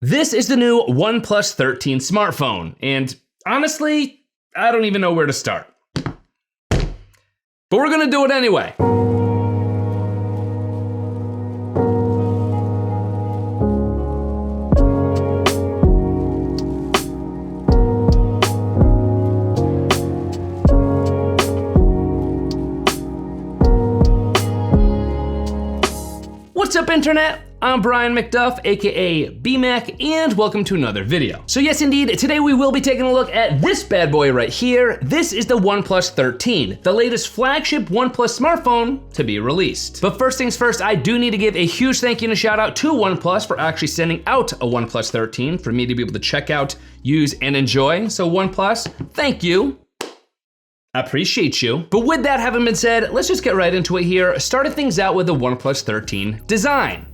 This is the new OnePlus 13 smartphone, and honestly, I don't even know where to start. But we're gonna do it anyway. What's up, internet? I'm Brian McDuff, aka BMac, and welcome to another video. So yes, indeed, today we will be taking a look at this bad boy right here. This is the OnePlus 13, the latest flagship OnePlus smartphone to be released. But first things first, I do need to give a huge thank you and a shout out to OnePlus for actually sending out a OnePlus 13 for me to be able to check out, use, and enjoy. So OnePlus, thank you. I appreciate you. But with that having been said, let's just get right into it here. Starting things out with the OnePlus 13 design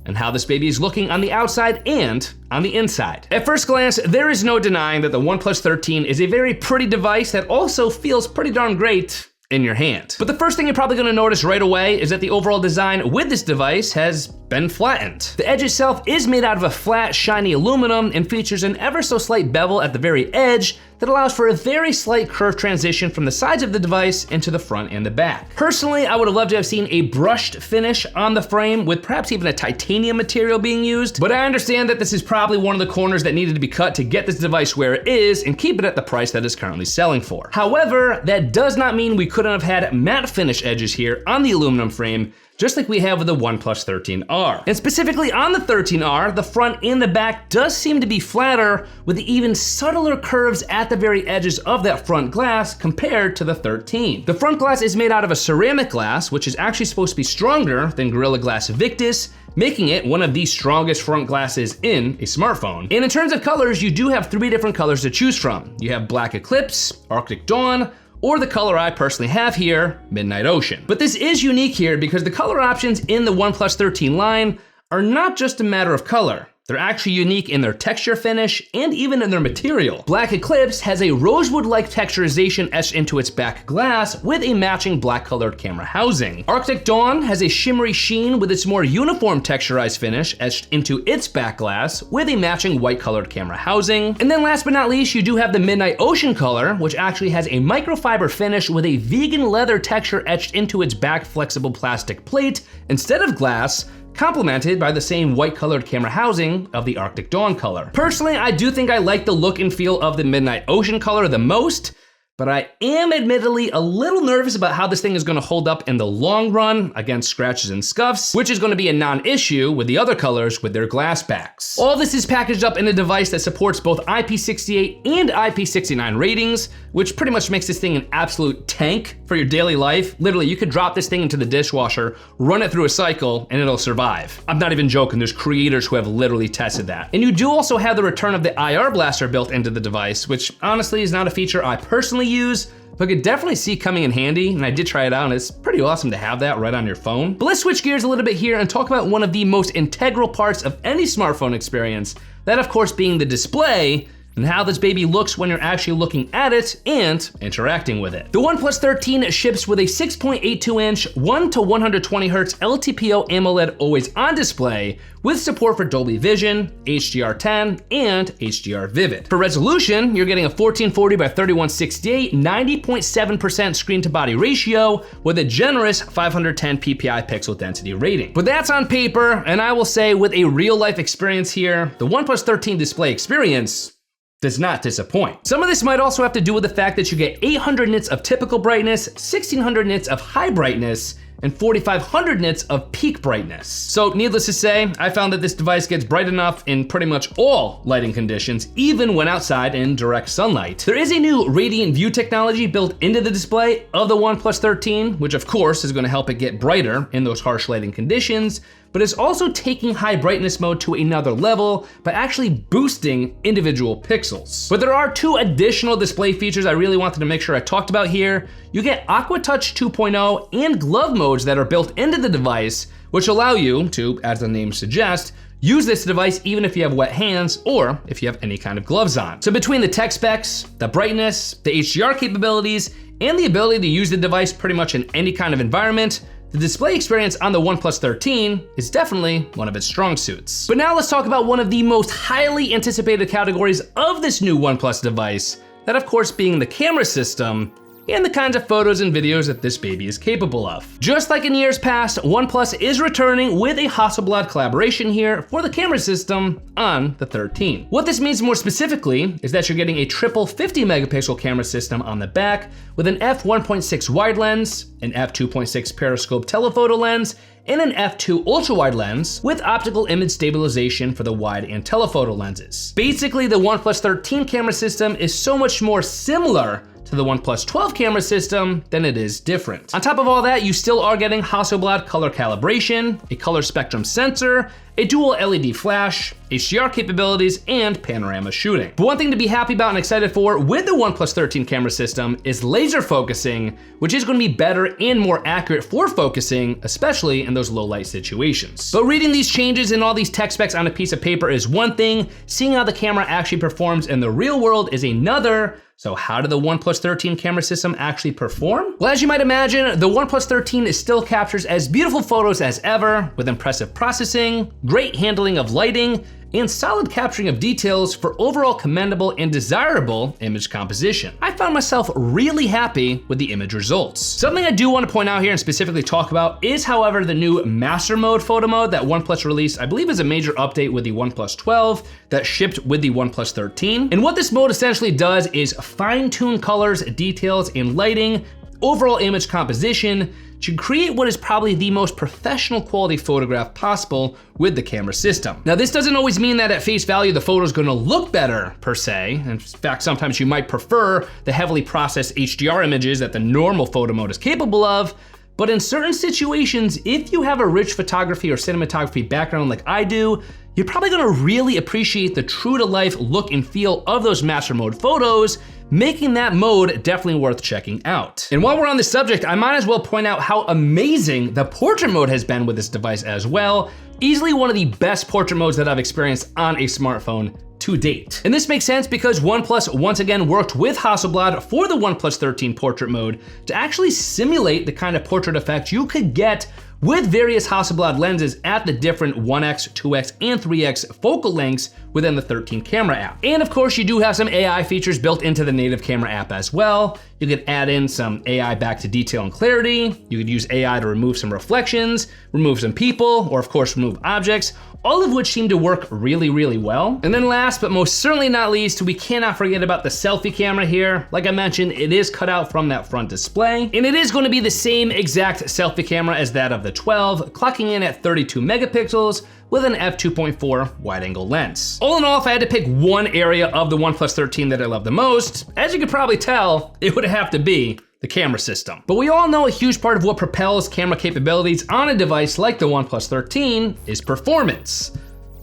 and how this baby is looking on the outside and on the inside. At first glance, there is no denying that the OnePlus 13 is a very pretty device that also feels pretty darn great in your hand. But the first thing you're probably gonna notice right away is that the overall design with this device has been flattened. The edge itself is made out of a flat, shiny aluminum and features an ever so slight bevel at the very edge that allows for a very slight curve transition from the sides of the device into the front and the back. Personally, I would have loved to have seen a brushed finish on the frame with perhaps even a titanium material being used, but I understand that this is probably one of the corners that needed to be cut to get this device where it is and keep it at the price that it's currently selling for. However, that does not mean we couldn't have had matte finish edges here on the aluminum frame, just like we have with the OnePlus 13R. And specifically on the 13R, the front and the back does seem to be flatter with the even subtler curves at the very edges of that front glass compared to the 13. The front glass is made out of a ceramic glass, which is actually supposed to be stronger than Gorilla Glass Victus, making it one of the strongest front glasses in a smartphone. And in terms of colors, you do have 3 different colors to choose from. You have Black Eclipse, Arctic Dawn, or the color I personally have here, Midnight Ocean. But this is unique here because the color options in the OnePlus 13 line are not just a matter of color. They're actually unique in their texture finish and even in their material. Black Eclipse has a rosewood-like texturization etched into its back glass with a matching black colored camera housing. Arctic Dawn has a shimmery sheen with its more uniform texturized finish etched into its back glass with a matching white colored camera housing. And then last but not least, you do have the Midnight Ocean color, which actually has a microfiber finish with a vegan leather texture etched into its back flexible plastic plate instead of glass, complemented by the same white colored camera housing of the Arctic Dawn color. Personally, I do think I like the look and feel of the Midnight Ocean color the most, but I am admittedly a little nervous about how this thing is gonna hold up in the long run against scratches and scuffs, which is gonna be a non-issue with the other colors with their glass backs. All this is packaged up in a device that supports both IP68 and IP69 ratings, which pretty much makes this thing an absolute tank for your daily life. Literally, you could drop this thing into the dishwasher, run it through a cycle, and it'll survive. I'm not even joking, there's creators who have literally tested that. And you do also have the return of the IR blaster built into the device, which honestly is not a feature I personally use, but could definitely see coming in handy, and I did try it out, and it's pretty awesome to have that right on your phone. But let's switch gears a little bit here and talk about one of the most integral parts of any smartphone experience, that of course being the display, and how this baby looks when you're actually looking at it and interacting with it. The OnePlus 13 ships with a 6.82-inch 1 to 120 Hz LTPO AMOLED always-on display with support for Dolby Vision, HDR10, and HDR Vivid. For resolution, you're getting a 1440 by 3168 90.7% screen-to-body ratio with a generous 510 ppi pixel density rating. But that's on paper, and I will say with a real-life experience here, the OnePlus 13 display experience does not disappoint. Some of this might also have to do with the fact that you get 800 nits of typical brightness, 1600 nits of high brightness, and 4500 nits of peak brightness. So needless to say, I found that this device gets bright enough in pretty much all lighting conditions, even when outside in direct sunlight. There is a new radiant view technology built into the display of the OnePlus 13, which of course is gonna help it get brighter in those harsh lighting conditions, but it's also taking high brightness mode to another level by actually boosting individual pixels. But there are 2 additional display features I really wanted to make sure I talked about here. You get Aqua Touch 2.0 and glove modes that are built into the device, which allow you to, as the name suggests, use this device even if you have wet hands or if you have any kind of gloves on. So between the tech specs, the brightness, the HDR capabilities, and the ability to use the device pretty much in any kind of environment, the display experience on the OnePlus 13 is definitely one of its strong suits. But now let's talk about one of the most highly anticipated categories of this new OnePlus device, that of course being the camera system and the kinds of photos and videos that this baby is capable of. Just like in years past, OnePlus is returning with a Hasselblad collaboration here for the camera system on the 13. What this means more specifically is that you're getting a triple 50 megapixel camera system on the back with an f1.6 wide lens, an f2.6 periscope telephoto lens, and an f2 ultra-wide lens with optical image stabilization for the wide and telephoto lenses. Basically, the OnePlus 13 camera system is so much more similar to the OnePlus 12 camera system than it is different. On top of all that, you still are getting Hasselblad color calibration, a color spectrum sensor, a dual LED flash, HDR capabilities, and panorama shooting. But one thing to be happy about and excited for with the OnePlus 13 camera system is laser focusing, which is going to be better and more accurate for focusing, especially in those low light situations. But reading these changes and all these tech specs on a piece of paper is one thing, seeing how the camera actually performs in the real world is another. So how did the OnePlus 13 camera system actually perform? Well, as you might imagine, the OnePlus 13 still captures as beautiful photos as ever, with impressive processing, great handling of lighting, and solid capturing of details for overall commendable and desirable image composition. I found myself really happy with the image results. Something I do want to point out here and specifically talk about is, however, the new Master Mode photo mode that OnePlus released, I believe is a major update with the OnePlus 12 that shipped with the OnePlus 13. And what this mode essentially does is fine-tune colors, details, and lighting, overall image composition, to create what is probably the most professional quality photograph possible with the camera system. Now, this doesn't always mean that at face value the photo is gonna look better per se. In fact, sometimes you might prefer the heavily processed HDR images that the normal photo mode is capable of. But in certain situations, if you have a rich photography or cinematography background like I do, you're probably gonna really appreciate the true to life look and feel of those Master Mode photos, making that mode definitely worth checking out. And while we're on this subject, I might as well point out how amazing the portrait mode has been with this device as well. Easily one of the best portrait modes that I've experienced on a smartphone to date. And this makes sense because OnePlus once again worked with Hasselblad for the OnePlus 13 portrait mode to actually simulate the kind of portrait effect you could get with various Hasselblad lenses at the different 1x, 2x, and 3x focal lengths within the 13 camera app. And of course, you do have some AI features built into the native camera app as well. You could add in some AI back to detail and clarity. You could use AI to remove some reflections, remove some people, or of course, remove objects, all of which seem to work really, really well. And then last, but most certainly not least, we cannot forget about the selfie camera here. Like I mentioned, it is cut out from that front display, and it is going to be the same exact selfie camera as that of the 12, clocking in at 32 megapixels with an f2.4 wide-angle lens. All in all, if I had to pick one area of the OnePlus 13 that I love the most, as you could probably tell, it would have to be the camera system. But we all know a huge part of what propels camera capabilities on a device like the OnePlus 13 is performance.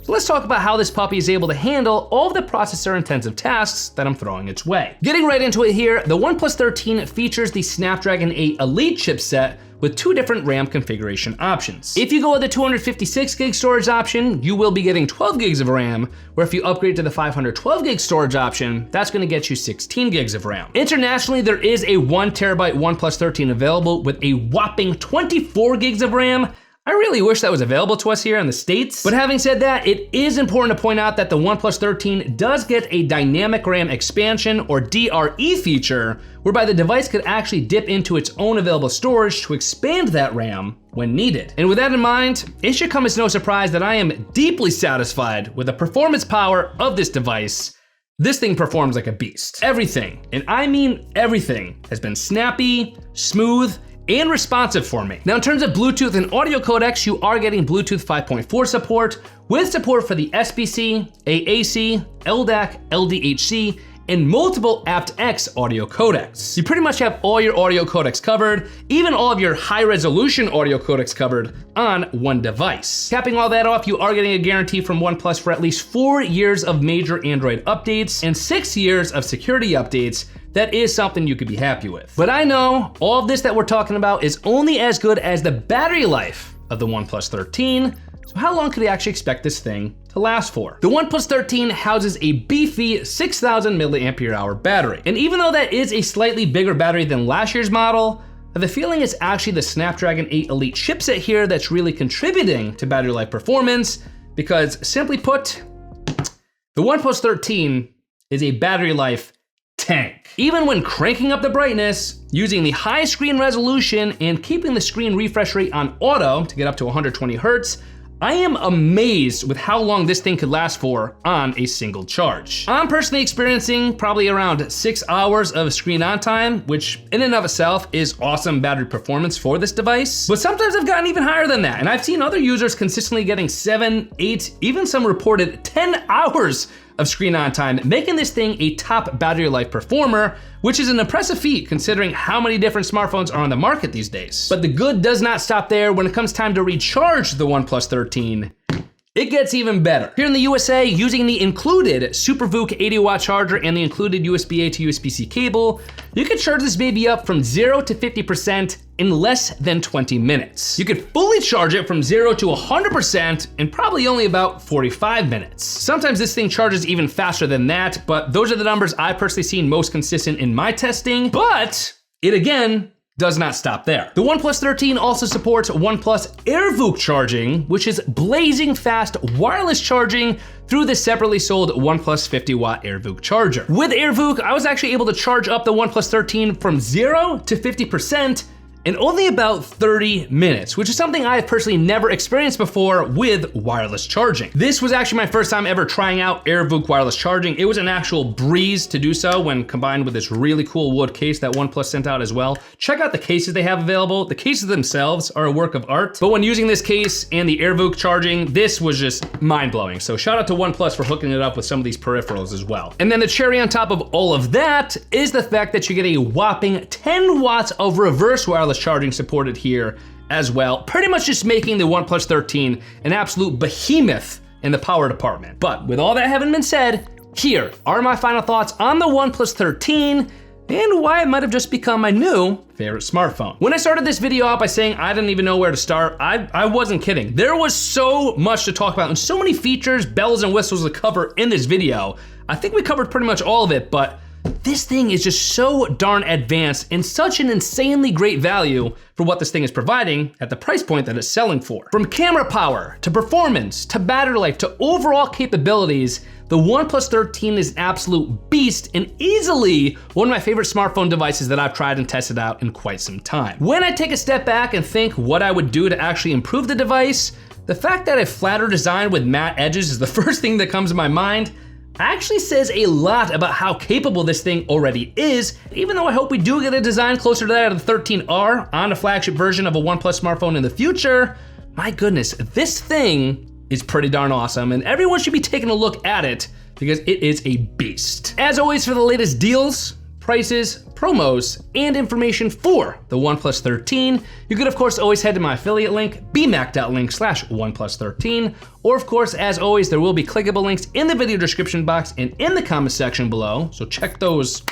So let's talk about how this puppy is able to handle all of the processor-intensive tasks that I'm throwing its way. Getting right into it here, the OnePlus 13 features the Snapdragon 8 Elite chipset with two different RAM configuration options. If you go with the 256 gig storage option, you will be getting 12 gigs of RAM, where if you upgrade to the 512 gig storage option, that's gonna get you 16 gigs of RAM. Internationally, there is a 1 terabyte OnePlus 13 available with a whopping 24 gigs of RAM. I really wish that was available to us here in the States. But having said that, it is important to point out that the OnePlus 13 does get a dynamic RAM expansion or DRE feature, whereby the device could actually dip into its own available storage to expand that RAM when needed. And with that in mind, it should come as no surprise that I am deeply satisfied with the performance power of this device. This thing performs like a beast. Everything, and I mean everything, has been snappy, smooth, and responsive for me. Now, in terms of Bluetooth and audio codecs, you are getting Bluetooth 5.4 support, with support for the SBC, AAC, LDAC, LDHC, and multiple aptX audio codecs. You pretty much have all your audio codecs covered, even all of your high resolution audio codecs covered on one device. Capping all that off, you are getting a guarantee from OnePlus for at least 4 years of major Android updates and 6 years of security updates. That is something you could be happy with. But I know all of this that we're talking about is only as good as the battery life of the OnePlus 13. So how long could we actually expect this thing to last for? The OnePlus 13 houses a beefy 6,000 milliampere hour battery. And even though that is a slightly bigger battery than last year's model, I have a feeling it's actually the Snapdragon 8 Elite chipset here that's really contributing to battery life performance, because simply put, the OnePlus 13 is a battery life tank. Even when cranking up the brightness, using the high screen resolution, and keeping the screen refresh rate on auto to get up to 120 Hertz, I am amazed with how long this thing could last for on a single charge. I'm personally experiencing probably around 6 hours of screen on time, which in and of itself is awesome battery performance for this device. But sometimes I've gotten even higher than that, and I've seen other users consistently getting 7, 8, even some reported 10 hours of screen on time, making this thing a top battery life performer, which is an impressive feat considering how many different smartphones are on the market these days. But the good does not stop there. When it comes time to recharge the OnePlus 13, it gets even better. Here in the USA, using the included SUPERVOOC 80-watt charger and the included USB-A to USB-C cable, you can charge this baby up from 0 to 50% in less than 20 minutes. You could fully charge it from 0 to 100% in probably only about 45 minutes. Sometimes this thing charges even faster than that, but those are the numbers I've personally seen most consistent in my testing, but it again does not stop there. The OnePlus 13 also supports OnePlus AirVOOC charging, which is blazing fast wireless charging through the separately sold OnePlus 50-watt AirVOOC charger. With AirVOOC, I was actually able to charge up the OnePlus 13 from 0 to 50% in only about 30 minutes, which is something I have personally never experienced before with wireless charging. This was actually my first time ever trying out AirVOOC wireless charging. It was an actual breeze to do so when combined with this really cool wood case that OnePlus sent out as well. Check out the cases they have available. The cases themselves are a work of art, but when using this case and the AirVOOC charging, this was just mind-blowing. So shout out to OnePlus for hooking it up with some of these peripherals as well. And then the cherry on top of all of that is the fact that you get a whopping 10 watts of reverse wireless charging supported here as well, pretty much just making the OnePlus 13 an absolute behemoth in the power department. But with all that having been said, here are my final thoughts on the OnePlus 13 and why it might have just become my new favorite smartphone. When I started this video out by saying I didn't even know where to start, I wasn't kidding. There was so much to talk about and so many features, bells and whistles to cover in this video. I think we covered pretty much all of it, but this thing is just so darn advanced and such an insanely great value for what this thing is providing at the price point that it's selling for. From camera power, to performance, to battery life, to overall capabilities, the OnePlus 13 is an absolute beast and easily one of my favorite smartphone devices that I've tried and tested out in quite some time. When I take a step back and think what I would do to actually improve the device, the fact that a flatter design with matte edges is the first thing that comes to my mind actually says a lot about how capable this thing already is, even though I hope we do get a design closer to that of the 13R on a flagship version of a OnePlus smartphone in the future. My goodness, this thing is pretty darn awesome, and everyone should be taking a look at it because it is a beast. As always, for the latest deals, prices, promos, and information for the OnePlus 13, you could of course always head to my affiliate link, bmac.link/OnePlus13, or of course, as always, there will be clickable links in the video description box and in the comment section below, so check those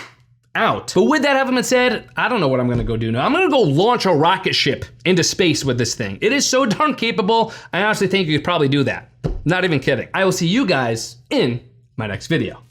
out. But with that having been said, I don't know what I'm gonna go do now. I'm gonna go launch a rocket ship into space with this thing. It is so darn capable, I honestly think you could probably do that. Not even kidding. I will see you guys in my next video.